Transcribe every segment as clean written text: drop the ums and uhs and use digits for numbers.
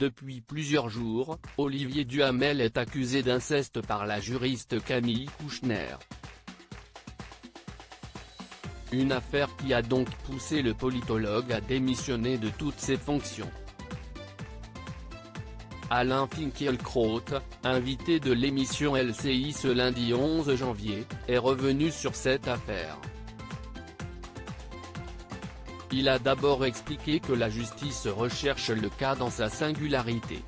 Depuis plusieurs jours, Olivier Duhamel est accusé d'inceste par la juriste Camille Kouchner. Une affaire qui a donc poussé le politologue à démissionner de toutes ses fonctions. Alain Finkielkraut, invité de l'émission LCI ce lundi 11 janvier, est revenu sur cette affaire. Il a d'abord expliqué que la justice recherche le cas dans sa singularité.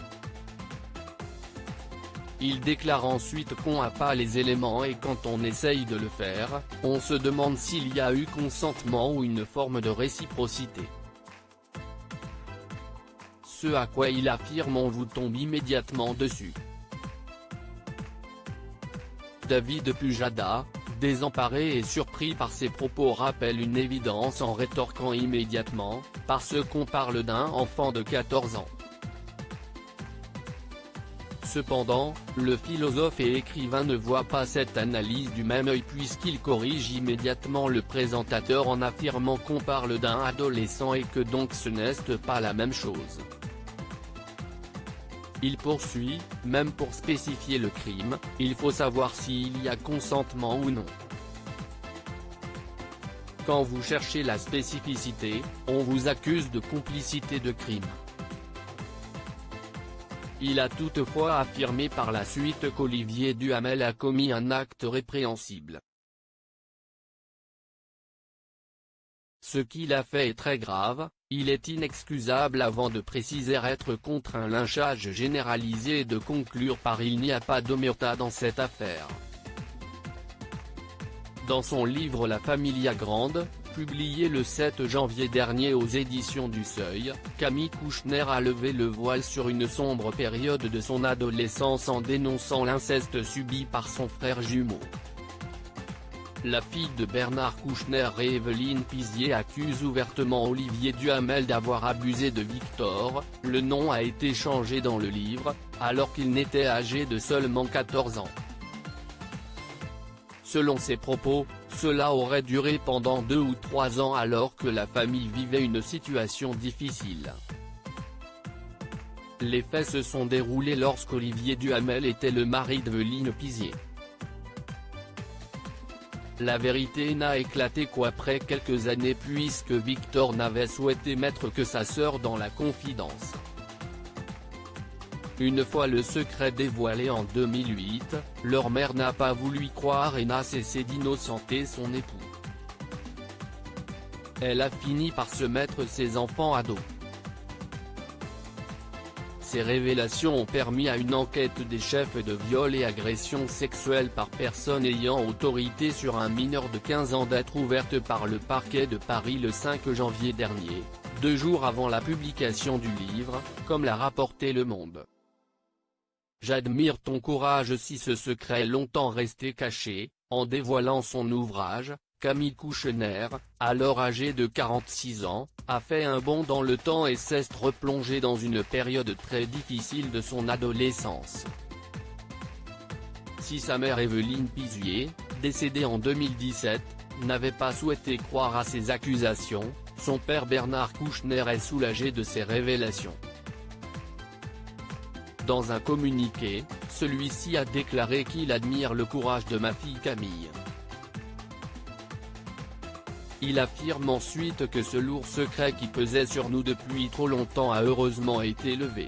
Il déclare ensuite qu'on n'a pas les éléments et quand on essaye de le faire, on se demande s'il y a eu consentement ou une forme de réciprocité. Ce à quoi il affirme on vous tombe immédiatement dessus. David Pujada, désemparé et surpris par ses propos, rappelle une évidence en rétorquant immédiatement, parce qu'on parle d'un enfant de 14 ans. Cependant, le philosophe et écrivain ne voit pas cette analyse du même œil puisqu'il corrige immédiatement le présentateur en affirmant qu'on parle d'un adolescent et que donc ce n'est pas la même chose. Il poursuit, même pour spécifier le crime, il faut savoir s'il y a consentement ou non. Quand vous cherchez la spécificité, on vous accuse de complicité de crime. Il a toutefois affirmé par la suite qu'Olivier Duhamel a commis un acte répréhensible. Ce qu'il a fait est très grave, il est inexcusable avant de préciser être contre un lynchage généralisé et de conclure par il n'y a pas d'omerta dans cette affaire. Dans son livre La Familia Grande, publié le 7 janvier dernier aux éditions du Seuil, Camille Kouchner a levé le voile sur une sombre période de son adolescence en dénonçant l'inceste subi par son frère jumeau. La fille de Bernard Kouchner et Evelyne Pizier accuse ouvertement Olivier Duhamel d'avoir abusé de Victor, le nom a été changé dans le livre, alors qu'il n'était âgé de seulement 14 ans. Selon ses propos, cela aurait duré pendant 2 ou 3 ans alors que la famille vivait une situation difficile. Les faits se sont déroulés lorsqu'Olivier Duhamel était le mari d'Evelyne Pizier. La vérité n'a éclaté qu'après quelques années puisque Victor n'avait souhaité mettre que sa sœur dans la confidence. Une fois le secret dévoilé en 2008, leur mère n'a pas voulu y croire et n'a cessé d'innocenter son époux. Elle a fini par se mettre ses enfants à dos. Ces révélations ont permis à une enquête des chefs de viol et agression sexuelle par personne ayant autorité sur un mineur de 15 ans d'être ouverte par le parquet de Paris le 5 janvier dernier, 2 jours avant la publication du livre, comme l'a rapporté Le Monde. J'admire ton courage si ce secret est longtemps resté caché, en dévoilant son ouvrage. Camille Kouchner, alors âgée de 46 ans, a fait un bond dans le temps et s'est replongée dans une période très difficile de son adolescence. Si sa mère Evelyne Pizier, décédée en 2017, n'avait pas souhaité croire à ces accusations, son père Bernard Kouchner est soulagé de ces révélations. Dans un communiqué, celui-ci a déclaré qu'il admire le courage de ma fille Camille. Il affirme ensuite que ce lourd secret qui pesait sur nous depuis trop longtemps a heureusement été levé.